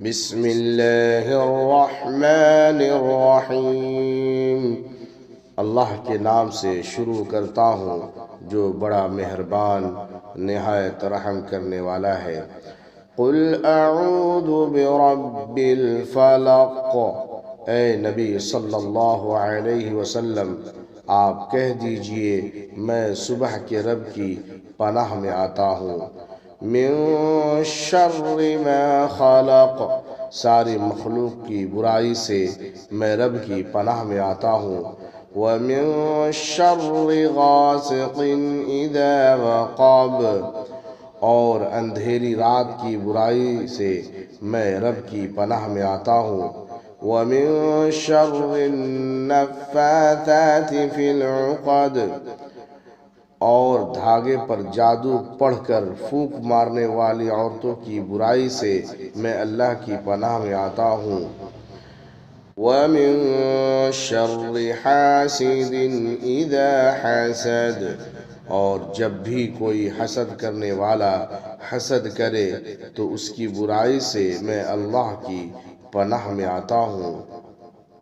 بسم اللہ الرحمن الرحیم۔ اللہ کے نام سے شروع کرتا ہوں جو بڑا مہربان نہایت رحم کرنے والا ہے۔ قل اعوذ برب الفلق، اے نبی صلی اللہ علیہ وسلم آپ کہہ دیجئے میں صبح کے رب کی پناہ میں آتا ہوں۔ من شر ما خلق، ساری مخلوق کی برائی سے میں رب کی پناہ میں آتا ہوں۔ ومن شر غاسق اذا وقب، اور اندھیری رات کی برائی سے میں رب کی پناہ میں آتا ہوں۔ ومن شر النفاثات فی العقد، اور دھاگے پر جادو پڑھ کر پھونک مارنے والی عورتوں کی برائی سے میں اللہ کی پناہ میں آتا ہوں۔ وَمِن شَرِّ حَاسِدٍ إِذَا حَسَدَ، اور جب بھی کوئی حسد کرنے والا حسد کرے تو اس کی برائی سے میں اللہ کی پناہ میں آتا ہوں۔